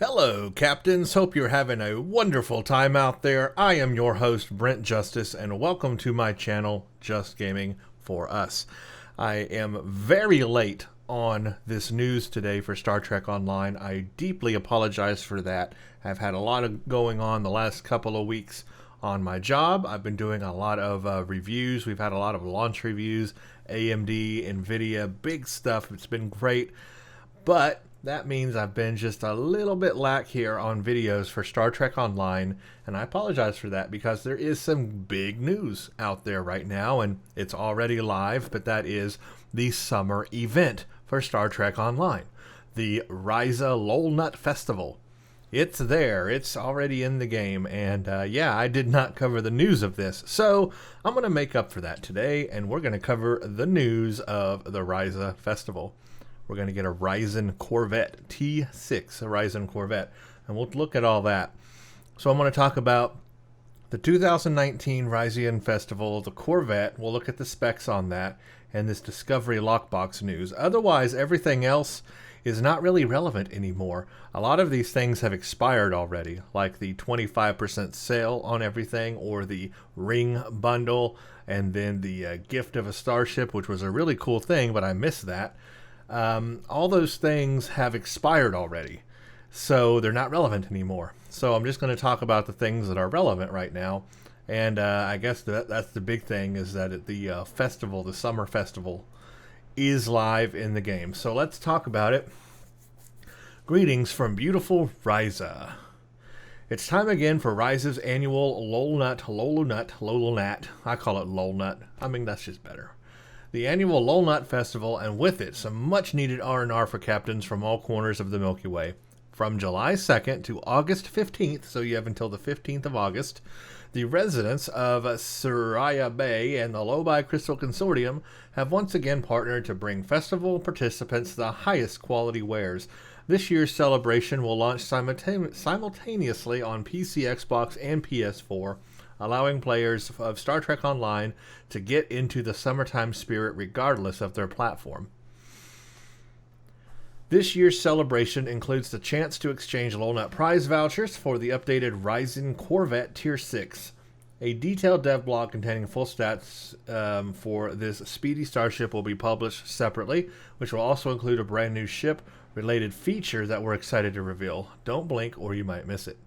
Hello, Captains. Hope you're having a wonderful time out there. I am your host, Brent Justice, and welcome to my channel, Just Gaming for Us. I am very late on this news today for Star Trek Online. I deeply apologize for that. I've had a lot of going on the last couple of weeks on my job. I've been doing a lot of reviews. We've had a lot of launch reviews, AMD, NVIDIA, big stuff. It's been great, but that means I've been just a little bit lack here on videos for Star Trek Online, and I apologize for that because there is some big news out there right now, and it's already live, but that is the summer event for Star Trek Online, the Risian Lohlunat Festival. It's there. It's already in the game, and yeah, I did not cover the news of this, so I'm going to make up for that today, and we're going to cover the news of the Risian Festival. We're going to get a Risian Corvette, T6, a Risian Corvette, and we'll look at all that. So I'm going to talk about the 2019 Risian Festival, the Corvette. We'll look at the specs on that, and this Discovery Lockbox news. Otherwise, everything else is not really relevant anymore. A lot of these things have expired already, like the 25% sale on everything, or the ring bundle, and then the gift of a starship, which was a really cool thing, but I missed that. All those things have expired already, so they're not relevant anymore. So I'm just going to talk about the things that are relevant right now, and I guess that's the big thing, is that the festival, the summer festival, is live in the game. So let's talk about it. Greetings from beautiful Risian. It's time again for Risian's annual Lohlunat. I call it Lohlunat. I mean, that's just better. The annual Lohlunat Festival, and with it, some much-needed R&R for captains from all corners of the Milky Way. From July 2nd to August 15th, so you have until the 15th of August, the residents of Suraya Bay and the Lobi Crystal Consortium have once again partnered to bring festival participants the highest quality wares. This year's celebration will launch simultaneously on PC, Xbox, and PS4, allowing players of Star Trek Online to get into the summertime spirit regardless of their platform. This year's celebration includes the chance to exchange Lohlunat prize vouchers for the updated Risian Corvette Tier 6. A detailed dev blog containing full stats for this speedy starship will be published separately, which will also include a brand new ship-related feature that we're excited to reveal. Don't blink or you might miss it.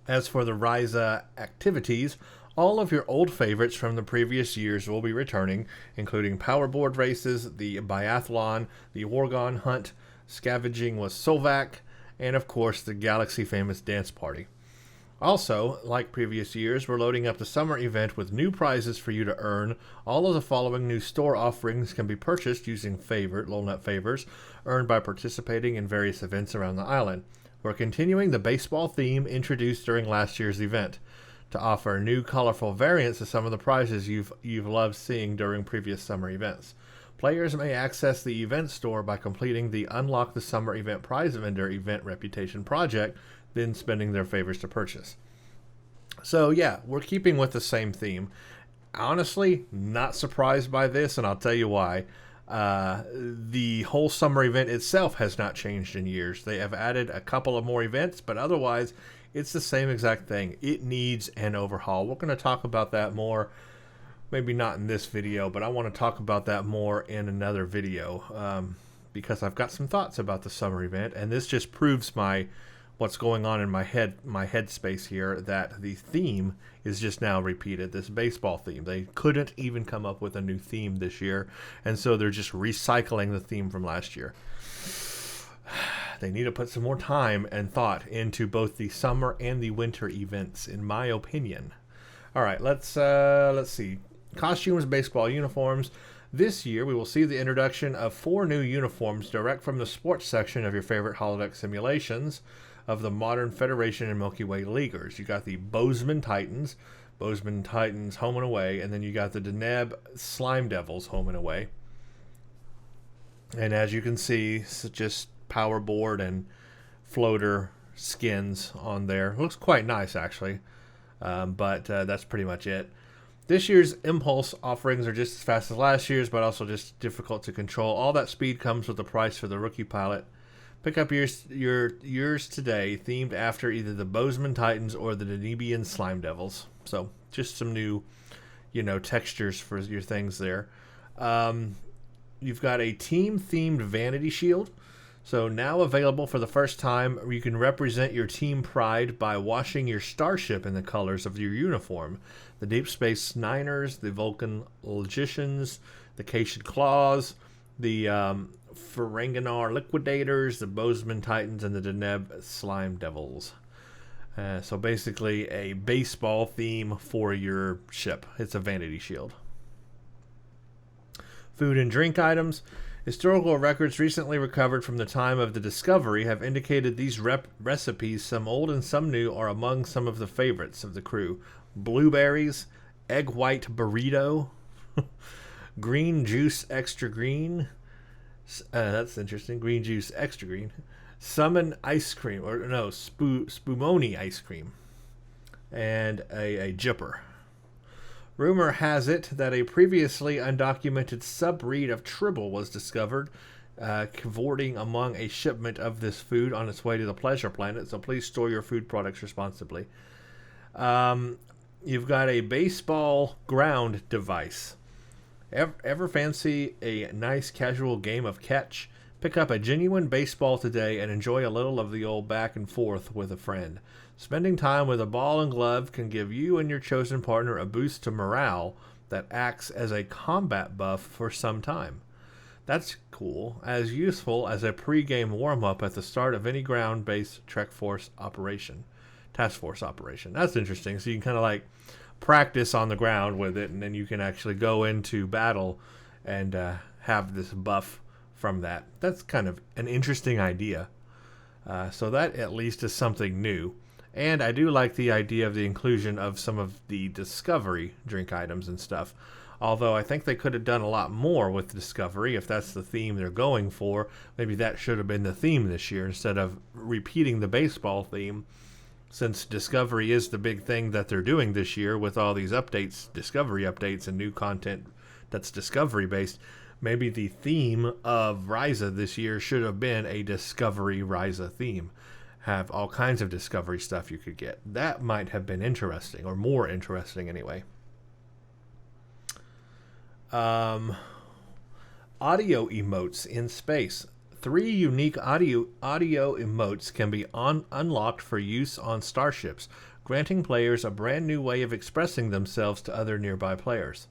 As for the Risian activities, all of your old favorites from the previous years will be returning, including powerboard races, the biathlon, the Orgon hunt, scavenging with Sovak, and of course the galaxy-famous dance party. Also, like previous years, we're loading up the summer event with new prizes for you to earn. All of the following new store offerings can be purchased using Lohlunat favors earned by participating in various events around the island. We're continuing the baseball theme introduced during last year's event to offer new colorful variants of some of the prizes you've loved seeing during previous summer events. Players may access the event store by completing the Unlock the Summer Event Prize Vendor event reputation project, then spending their favors to purchase. So yeah, we're keeping with the same theme. Honestly, not surprised by this, and I'll tell you why. The whole summer event itself has not changed in years. They have added a couple of more events, but otherwise it's the same exact thing. It needs an overhaul. We're going to talk about that more, maybe not in this video, but I want to talk about that more in another video, because I've got some thoughts about the summer event, and this just proves what's going on in my headspace here, that the theme is just now repeated, this baseball theme. They couldn't even come up with a new theme this year, and so they're just recycling the theme from last year. They need to put some more time and thought into both the summer and the winter events, in my opinion. All right, let's see. Costumes, baseball uniforms. This year, we will see the introduction of 4 new uniforms direct from the sports section of your favorite holodeck simulations of the modern Federation and Milky Way Leaguers. You got the Bozeman Titans home and away, and then you got the Deneb Slime Devils home and away. And as you can see, it's just powerboard and floater skins on there. It looks quite nice, actually, but that's pretty much it. This year's Impulse offerings are just as fast as last year's, but also just difficult to control. All that speed comes with the price for the rookie pilot Pick up yours today, themed after either the Bozeman Titans or the Danubian Slime Devils. So just some new, textures for your things there. You've got a team-themed vanity shield. So now available for the first time, you can represent your team pride by washing your starship in the colors of your uniform. The Deep Space Niners, the Vulcan Logicians, the Cation Claws, the Ferenginar Liquidators, the Bozeman Titans, and the Deneb Slime Devils. So basically a baseball theme for your ship. It's a vanity shield. Food and drink items. Historical records recently recovered from the time of the discovery have indicated these recipes, some old and some new, are among some of the favorites of the crew. Blueberries, egg white burrito, green juice extra green. That's interesting. Green juice extra green. Summon ice cream, spumoni ice cream, and a jipper. Rumor has it that a previously undocumented subbreed of tribble was discovered, cavorting among a shipment of this food on its way to the pleasure planet, so please store your food products responsibly. You've got a baseball ground device. Ever fancy a nice casual game of catch? Pick up a genuine baseball today and enjoy a little of the old back and forth with a friend. Spending time with a ball and glove can give you and your chosen partner a boost to morale that acts as a combat buff for some time. That's cool, as useful as a pre-game warm-up at the start of any ground-based task force operation. That's interesting. So you can kind of like practice on the ground with it, and then you can actually go into battle and have this buff from that. That's kind of an interesting idea. So that at least is something new. And I do like the idea of the inclusion of some of the Discovery drink items and stuff. Although I think they could have done a lot more with Discovery if that's the theme they're going for. Maybe that should have been the theme this year instead of repeating the baseball theme. Since Discovery is the big thing that they're doing this year with all these updates, Discovery updates and new content that's Discovery based. Maybe the theme of Ryza this year should have been a Discovery Ryza theme. Have all kinds of Discovery stuff you could get. That might have been interesting, or more interesting anyway. Audio emotes in space. 3 unique audio emotes can be unlocked for use on starships, granting players a brand new way of expressing themselves to other nearby players.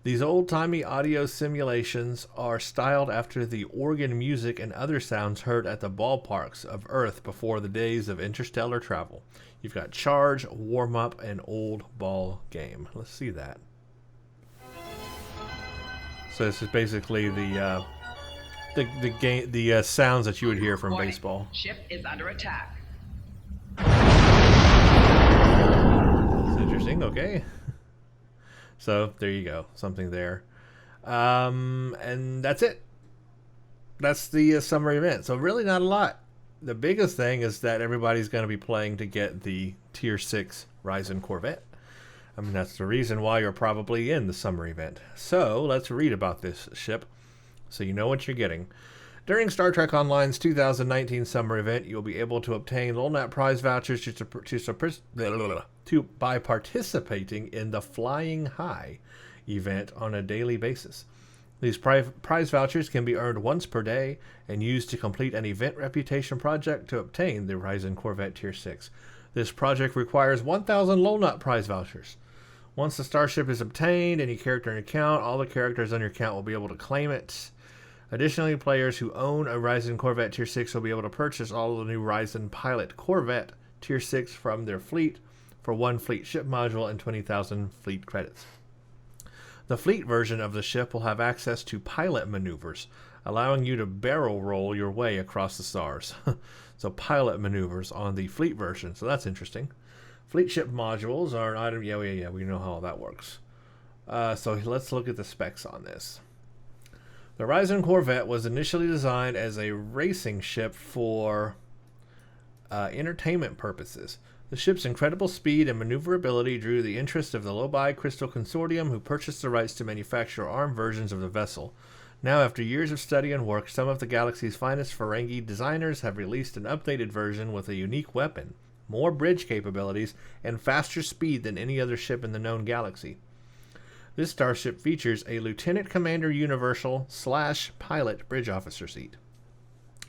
These old-timey audio simulations are styled after the organ music and other sounds heard at the ballparks of Earth before the days of interstellar travel. You've got Charge, Warm-Up, and Old Ball Game. Let's see that. So this is basically the sounds that you would hear from baseball. Ship is under attack. That's interesting. Okay. So there you go, something there, and that's it. That's the summer event. So really not a lot. The biggest thing is that everybody's going to be playing to get the Tier 6 Risian Corvette. I mean, that's the reason why you're probably in the summer event. So let's read about this ship so you know what you're getting. During Star Trek Online's 2019 summer event, you'll be able to obtain Lohlunat prize vouchers by participating in the Flying High event on a daily basis. These prize vouchers can be earned once per day and used to complete an event reputation project to obtain the Risian Corvette Tier 6. This project requires 1,000 Lohlunat prize vouchers. Once the starship is obtained, any character in your account, all the characters on your account will be able to claim it. Additionally, players who own a Risian Corvette Tier 6 will be able to purchase all of the new Risian Pilot Corvette Tier 6 from their fleet for 1 fleet ship module and 20,000 fleet credits. The fleet version of the ship will have access to pilot maneuvers, allowing you to barrel roll your way across the stars. So pilot maneuvers on the fleet version, so that's interesting. Fleet ship modules are an item. Yeah, we know how all that works. So let's look at the specs on this. The Risian Corvette was initially designed as a racing ship for entertainment purposes. The ship's incredible speed and maneuverability drew the interest of the Lobi Crystal Consortium, who purchased the rights to manufacture armed versions of the vessel. Now, after years of study and work, some of the galaxy's finest Ferengi designers have released an updated version with a unique weapon, more bridge capabilities, and faster speed than any other ship in the known galaxy. This starship features a Lieutenant Commander Universal / Pilot Bridge Officer seat.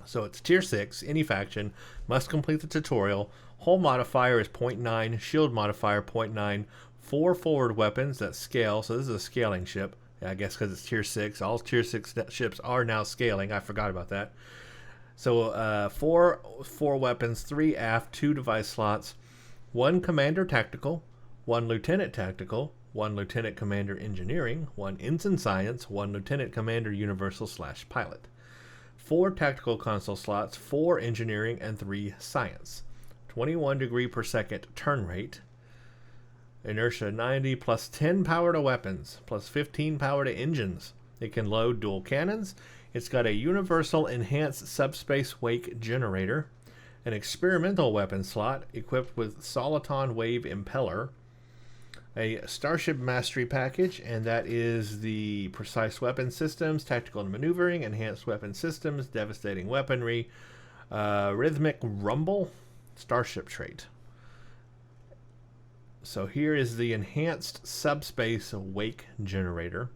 So it's Tier 6, any faction, must complete the tutorial. Hull modifier is 0.9, shield modifier 0.9, 4 forward weapons that scale, so this is a scaling ship. I guess because it's Tier 6. All Tier 6 ships are now scaling. I forgot about that. So 4 weapons, 3 aft, 2 device slots, 1 Commander Tactical, 1 Lieutenant Tactical, 1 Lieutenant Commander Engineering, 1 Ensign Science, 1 Lieutenant Commander Universal / Pilot, 4 Tactical Console slots, 4 Engineering, and 3 Science. 21 degree per second turn rate. Inertia 90 plus 10 power to weapons, plus 15 power to engines. It can load dual cannons. It's got a universal enhanced subspace wake generator, an experimental weapon slot equipped with Soliton wave impeller, a Starship Mastery package, and that is the precise weapon systems, tactical and maneuvering, enhanced weapon systems, devastating weaponry, rhythmic rumble, starship trait. So here is the enhanced subspace wake generator.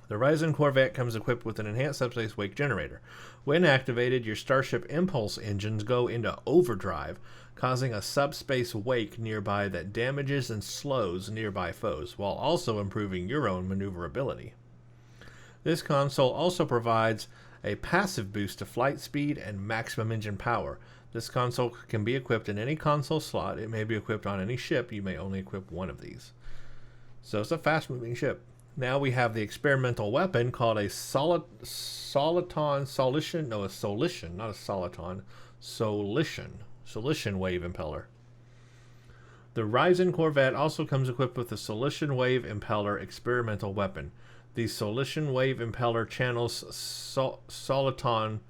The Risian Corvette comes equipped with an enhanced subspace wake generator. When activated, your starship impulse engines go into overdrive, causing a subspace wake nearby that damages and slows nearby foes, while also improving your own maneuverability. This console also provides a passive boost to flight speed and maximum engine power. This console can be equipped in any console slot. It may be equipped on any ship. You may only equip one of these. So it's a fast-moving ship. Now we have the experimental weapon called a Soliton wave impeller. The Risian Corvette also comes equipped with the Soliton wave impeller experimental weapon. The Soliton wave impeller channels Soliton.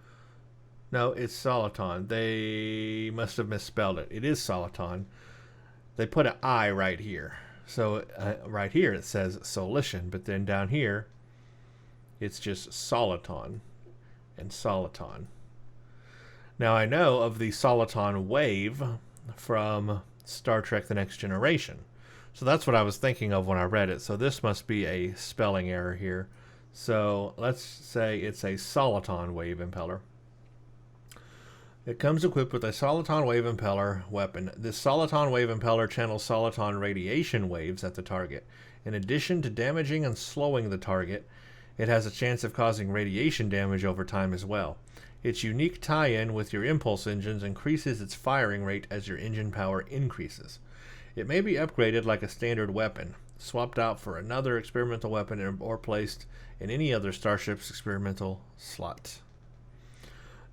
No, it's Soliton. They must have misspelled it. It is Soliton. They put an I right here. So right here it says Soliton, but then down here it's just Soliton and Soliton. Now I know of the Soliton wave from Star Trek The Next Generation. So that's what I was thinking of when I read it. So this must be a spelling error here. So let's say it's a Soliton wave impeller. It comes equipped with a Soliton wave impeller weapon. This Soliton wave impeller channels Soliton radiation waves at the target. In addition to damaging and slowing the target, it has a chance of causing radiation damage over time as well. Its unique tie-in with your impulse engines increases its firing rate as your engine power increases. It may be upgraded like a standard weapon, swapped out for another experimental weapon, or placed in any other starship's experimental slot.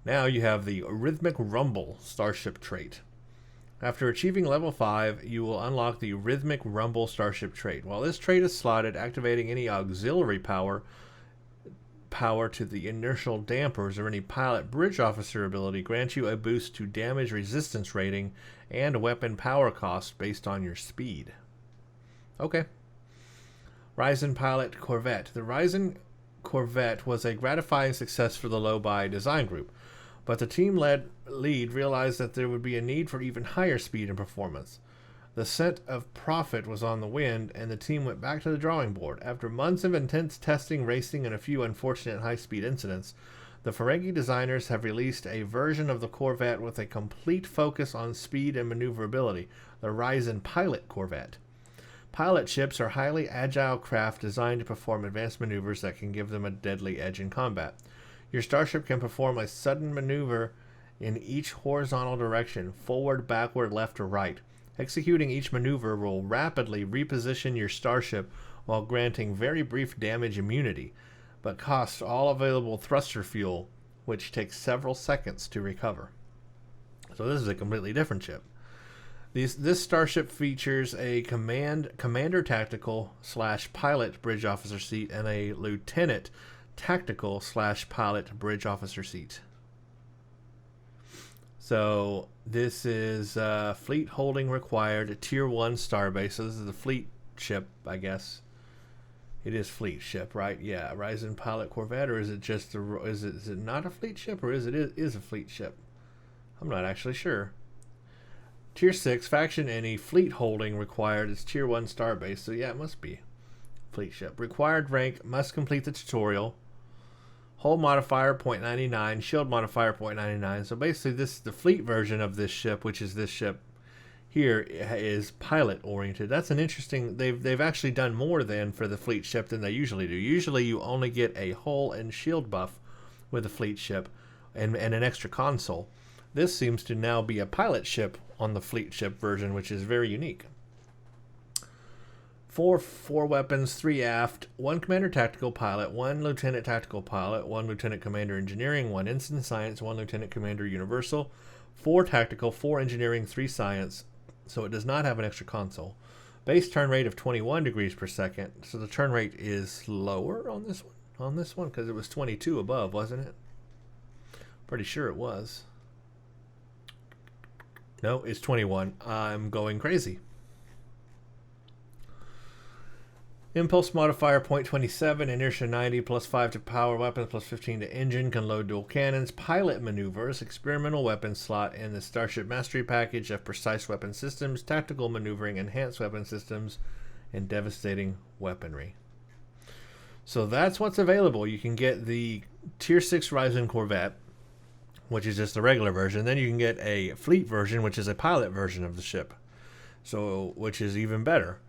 Now you have the Rhythmic Rumble starship trait. After achieving level 5, you will unlock the Rhythmic Rumble starship trait. While this trait is slotted, activating any auxiliary power to the inertial dampers or any pilot bridge officer ability grants you a boost to damage resistance rating and weapon power cost based on your speed. Okay. Risian Pilot Corvette. The Risian Corvette was a gratifying success for the Low-Buy design group, but the team lead realized that there would be a need for even higher speed and performance. The scent of profit was on the wind, and the team went back to the drawing board. After months of intense testing, racing, and a few unfortunate high-speed incidents, the Ferengi designers have released a version of the Corvette with a complete focus on speed and maneuverability, the Risian Pilot Corvette. Pilot ships are highly agile craft designed to perform advanced maneuvers that can give them a deadly edge in combat. Your starship can perform a sudden maneuver in each horizontal direction, forward, backward, left, or right. Executing each maneuver will rapidly reposition your starship while granting very brief damage immunity, but costs all available thruster fuel, which takes several seconds to recover. So this is a completely different ship. This starship features a commander tactical / pilot bridge officer seat and a lieutenant tactical / pilot bridge officer seat. So this is fleet holding required, tier 1 starbase. So this is a fleet ship, I guess. It is fleet ship, right? Yeah, Risian pilot Corvette, or is it just is it not a fleet ship, or is a fleet ship? I'm not actually sure. Tier 6, faction any, fleet holding required. It's Tier 1 starbase, so yeah, it must be fleet ship. Required rank, must complete the tutorial. Hull modifier 0.99, shield modifier 0.99. So basically this is the fleet version of this ship, which is this ship here, is pilot oriented. That's an interesting, they've actually done more than for the fleet ship than they usually do. Usually you only get a hull and shield buff with a fleet ship and an extra console. This seems to now be a pilot ship on the fleet ship version, which is very unique. 4 weapons, 3 aft, 1 commander tactical pilot, 1 lieutenant tactical pilot, 1 lieutenant commander engineering, 1 instant science, 1 lieutenant commander universal, 4 tactical, 4 engineering, 3 science. So it does not have an extra console. Base turn rate of 21 degrees per second. So the turn rate is lower on this one. On this one, because it was 22 above, wasn't it? Pretty sure it was. No, it's 21. I'm going crazy. Impulse modifier 0.27, inertia 90, plus 5 to power weapons, plus 15 to engine, can load dual cannons, pilot maneuvers, experimental weapon slot in the Starship Mastery package of precise weapon systems, tactical maneuvering, enhanced weapon systems, and devastating weaponry. So that's what's available. You can get the Tier 6 Risian Corvette, which is just the regular version. Then you can get a fleet version, which is a pilot version of the ship, so which is even better.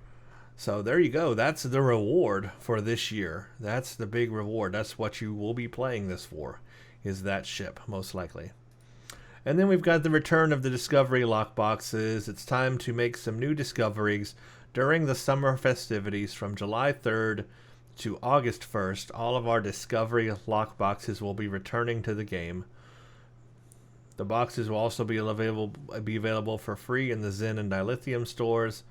So there you go. That's the reward for this year. That's the big reward. That's what you will be playing this for, is that ship, most likely. And then we've got the return of the Discovery Lockboxes. It's time to make some new discoveries during the summer festivities from July 3rd to August 1st. All of our Discovery Lockboxes will be returning to the game. The boxes will also be available for free in the Zen and Dilithium stores.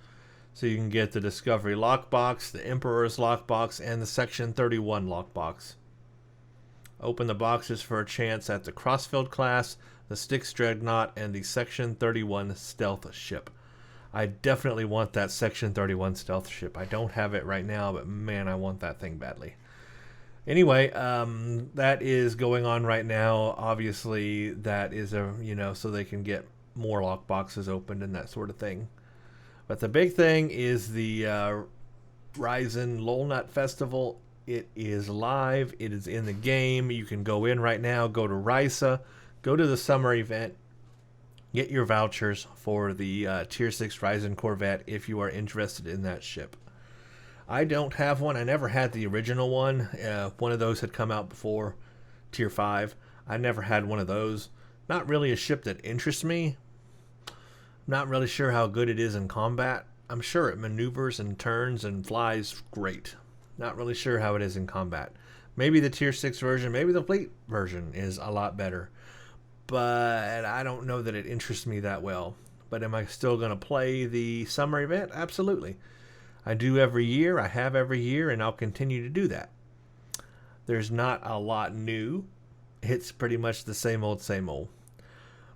So you can get the Discovery Lockbox, the Emperor's Lockbox, and the Section 31 Lockbox. Open the boxes for a chance at the Crossfield class, the Styx Dreadnought, and the Section 31 Stealth Ship. I definitely want that Section 31 Stealth Ship. I don't have it right now, but man, I want that thing badly. Anyway, that is going on right now. Obviously, that is so they can get more lockboxes opened and that sort of thing. But the big thing is the Risian Lohlunat Festival. It is live. It is in the game. You can go in right now, go to Risa, go to the summer event, get your vouchers for the Tier 6 Risian Corvette if you are interested in that ship. I don't have one. I never had the original one. One of those had come out before, Tier 5. I never had one of those. Not really a ship that interests me. Not really sure how good it is in combat. I'm sure it maneuvers and turns and flies great. Not really sure how it is in combat. Maybe the Tier 6 version, maybe the fleet version is a lot better. But I don't know that it interests me that well. But am I still going to play the summer event? Absolutely. I do every year. I have every year, and I'll continue to do that. There's not a lot new. It's pretty much the same old, same old.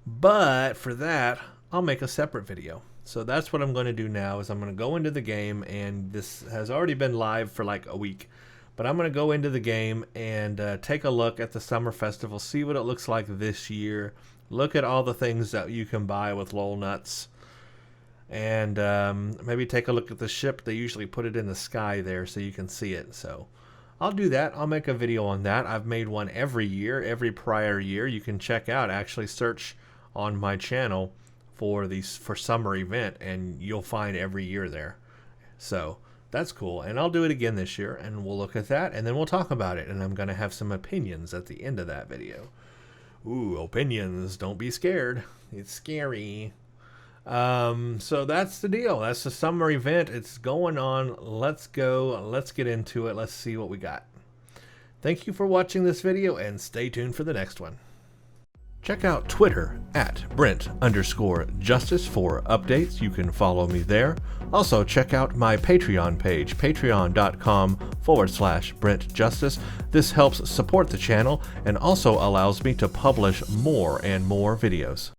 But for that, I'll make a separate video. So that's what I'm going to do now, is I'm going to go into the game, and this has already been live for like a week. But I'm going to go into the game and take a look at the Summer Festival, see what it looks like this year, look at all the things that you can buy with Lohlnuts, and maybe take a look at the ship. They usually put it in the sky there so you can see it. So I'll do that. I'll make a video on that. I've made one every year, every prior year. You can check out, actually search on my channel for summer event, and you'll find every year there. So that's cool, and I'll do it again this year, and we'll look at that, and then we'll talk about it, and I'm going to have some opinions at the end of that video. Ooh, opinions. Don't be scared. It's scary. So that's the deal. That's the summer event. It's going on. Let's go. Let's get into it. Let's see what we got. Thank you for watching this video, and stay tuned for the next one. Check out Twitter at Brent_Justice for updates. You can follow me there. Also, check out my Patreon page, patreon.com/Brent Justice. This helps support the channel and also allows me to publish more and more videos.